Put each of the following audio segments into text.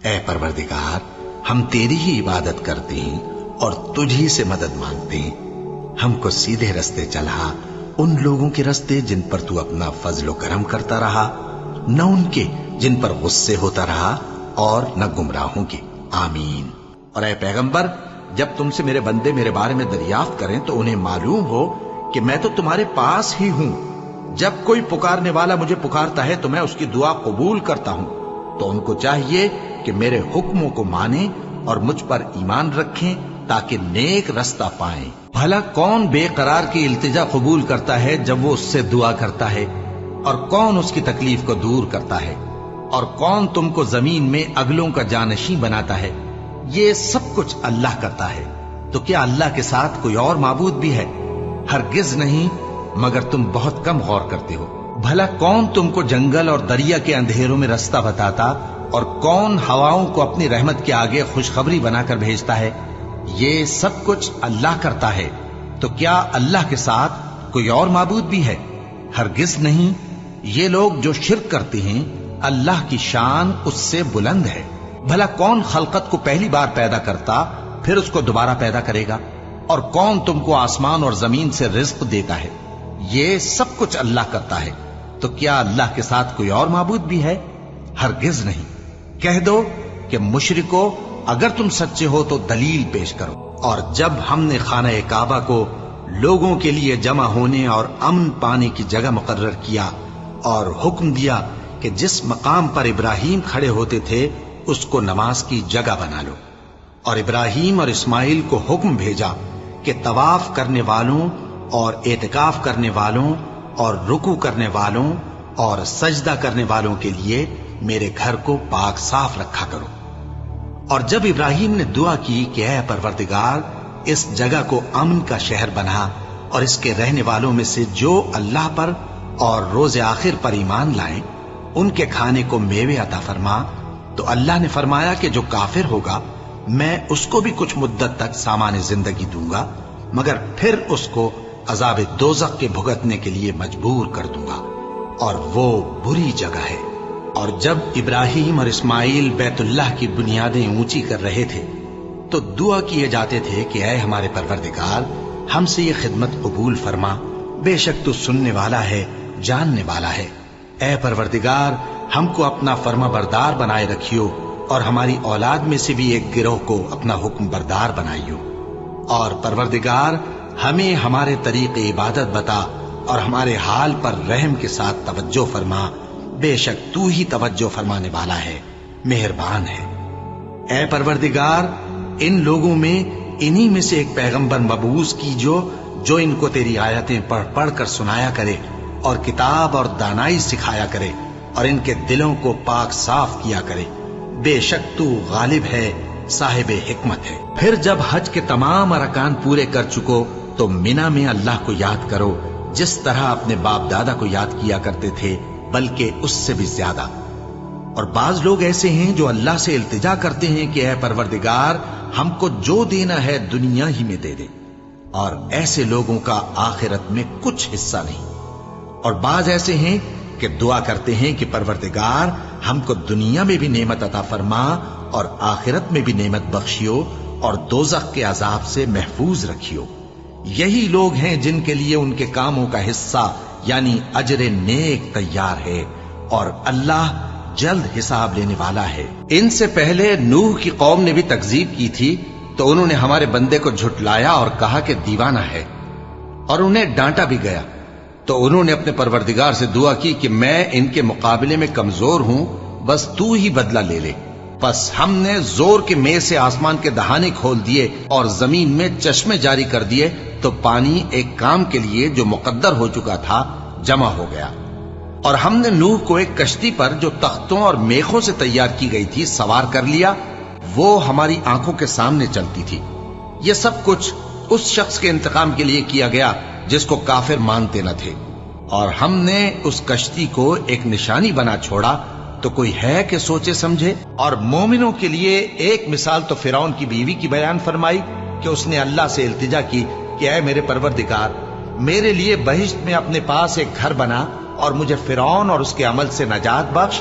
اے پروردگار، ہم تیری ہی عبادت کرتے ہیں اور تجھی سے مدد مانگتے ہیں. ہم کو سیدھے رستے چلا، ان لوگوں کے رستے جن پر تو اپنا فضل و کرم کرتا رہا، نہ ان کے جن پر غصے ہوتا رہا اور نہ گمراہوں کے. آمین. اور اے پیغمبر، جب تم سے میرے بندے میرے بارے میں دریافت کریں تو انہیں معلوم ہو کہ میں تو تمہارے پاس ہی ہوں. جب کوئی پکارنے والا مجھے پکارتا ہے تو میں اس کی دعا قبول کرتا ہوں. تو ان کو چاہیے کہ میرے حکموں کو مانیں اور مجھ پر ایمان رکھیں تاکہ نیک رستہ پائیں. بھلا کون بے قرار کی التجا قبول کرتا ہے جب وہ اس سے دعا کرتا ہے؟ اور کون اس کی تکلیف کو دور کرتا ہے؟ اور کون تم کو زمین میں اگلوں کا جانشین بناتا ہے؟ یہ سب کچھ اللہ کرتا ہے. تو کیا اللہ کے ساتھ کوئی اور معبود بھی ہے؟ ہرگز نہیں، مگر تم بہت کم غور کرتے ہو. بھلا کون تم کو جنگل اور دریا کے اندھیروں میں رستہ بتاتا اور کون ہواؤں کو اپنی رحمت کے آگے خوشخبری بنا کر بھیجتا ہے؟ یہ سب کچھ اللہ کرتا ہے. تو کیا اللہ کے ساتھ کوئی اور معبود بھی ہے؟ ہرگز نہیں. یہ لوگ جو شرک کرتے ہیں اللہ کی شان اس سے بلند ہے. بھلا کون خلقت کو پہلی بار پیدا کرتا پھر اس کو دوبارہ پیدا کرے گا؟ اور کون تم کو آسمان اور زمین سے رزق دیتا ہے؟ یہ سب کچھ اللہ کرتا ہے. تو کیا اللہ کے ساتھ کوئی اور معبود بھی ہے؟ ہرگز نہیں. کہہ دو کہ مشرکو، اگر تم سچے ہو تو دلیل پیش کرو. اور جب ہم نے خانہ کعبہ کو لوگوں کے لیے جمع ہونے اور امن پانے کی جگہ مقرر کیا اور حکم دیا کہ جس مقام پر ابراہیم کھڑے ہوتے تھے اس کو نماز کی جگہ بنا لو، اور ابراہیم اور اسماعیل کو حکم بھیجا کہ طواف کرنے والوں اور اعتکاف کرنے والوں اور رکوع کرنے والوں اور سجدہ کرنے والوں کے لیے میرے گھر کو پاک صاف رکھا کرو. اور جب ابراہیم نے دعا کی کہ اے پروردگار، اس جگہ کو امن کا شہر بنا اور اس کے رہنے والوں میں سے جو اللہ پر اور روز آخر پر ایمان لائیں ان کے کھانے کو میوے عطا فرما، تو اللہ نے فرمایا کہ جو کافر ہوگا میں اس کو بھی کچھ مدت تک سامان زندگی دوں گا، مگر پھر اس کو عذاب دوزخ کے بھگتنے کے لیے مجبور کر دوں گا، اور وہ بری جگہ ہے. اور جب ابراہیم اور اسماعیل بیت اللہ کی بنیادیں اونچی کر رہے تھے تو دعا کیے جاتے تھے کہ اے ہمارے پروردگار، ہم سے یہ خدمت قبول فرما، بے شک تو سننے والا ہے، جاننے والا ہے. اے پروردگار، ہم کو اپنا فرما بردار بنائے رکھیو اور ہماری اولاد میں سے بھی ایک گروہ کو اپنا حکم بردار بنائیو. اور پروردگار، ہمیں ہمارے طریق عبادت بتا اور ہمارے حال پر رحم کے ساتھ توجہ فرما، بے شک تو ہی توجہ فرمانے والا ہے، مہربان ہے. اے پروردگار، ان لوگوں میں انہی میں سے ایک پیغمبر مبعوث کی جو ان کو تیری آیتیں پڑھ پڑھ کر سنایا کرے اور کتاب اور دانائی سکھایا کرے اور ان کے دلوں کو پاک صاف کیا کرے. بے شک تو غالب ہے، صاحب حکمت ہے. پھر جب حج کے تمام ارکان پورے کر چکو تو مینا میں اللہ کو یاد کرو جس طرح اپنے باپ دادا کو یاد کیا کرتے تھے، بلکہ اس سے بھی زیادہ. اور بعض لوگ ایسے ہیں جو اللہ سے التجا کرتے ہیں کہ اے پروردگار، ہم کو جو دینا ہے دنیا ہی میں دے دے، اور ایسے لوگوں کا آخرت میں کچھ حصہ نہیں. اور بعض ایسے ہیں کہ دعا کرتے ہیں کہ پروردگار، ہم کو دنیا میں بھی نعمت عطا فرما اور آخرت میں بھی نعمت بخشیو اور دوزخ کے عذاب سے محفوظ رکھیو. یہی لوگ ہیں جن کے لیے ان کے کاموں کا حصہ یعنی اجر نیک تیار ہے، اور اللہ جلد حساب لینے والا ہے. ان سے پہلے نوح کی قوم نے بھی تکذیب کی تھی تو انہوں نے ہمارے بندے کو جھٹلایا اور کہا کہ دیوانہ ہے، اور انہیں ڈانٹا بھی گیا. تو انہوں نے اپنے پروردگار سے دعا کی کہ میں ان کے مقابلے میں کمزور ہوں، بس تو ہی بدلہ لے لے. پس ہم نے زور کے مے سے آسمان کے دہانے کھول دیے اور زمین میں چشمے جاری کر دیے، تو پانی ایک کام کے لیے جو مقدر ہو چکا تھا جمع ہو گیا. اور ہم نے نوح کو ایک کشتی پر جو تختوں اور میخوں سے تیار کی گئی تھی سوار کر لیا، وہ ہماری آنکھوں کے سامنے چلتی تھی. یہ سب کچھ اس شخص کے انتقام کے لیے کیا گیا جس کو کافر مانتے نہ تھے. اور ہم نے اس کشتی کو ایک نشانی بنا چھوڑا، تو کوئی ہے کہ سوچے سمجھے. اور مومنوں کے لیے ایک مثال تو فرعون کی بیوی کی بیان فرمائی کہ اس نے اللہ سے التجا کی کہ اے میرے پروردگار، میرے لیے بہشت میں اپنے پاس ایک گھر بنا اور مجھے فرعون اور اس کے عمل سے نجات بخش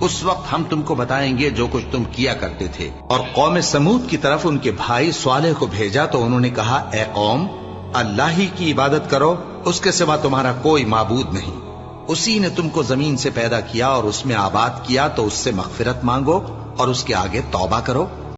اس وقت ہم تم کو بتائیں گے جو کچھ تم کیا کرتے تھے۔ اور قوم سمود کی طرف ان کے بھائی صالح کو بھیجا تو انہوں نے کہا، اے قوم، اللہ ہی کی عبادت کرو، اس کے سوا تمہارا کوئی معبود نہیں۔ اسی نے تم کو زمین سے پیدا کیا اور اس میں آباد کیا، تو اس سے مغفرت مانگو اور اس کے آگے توبہ کرو۔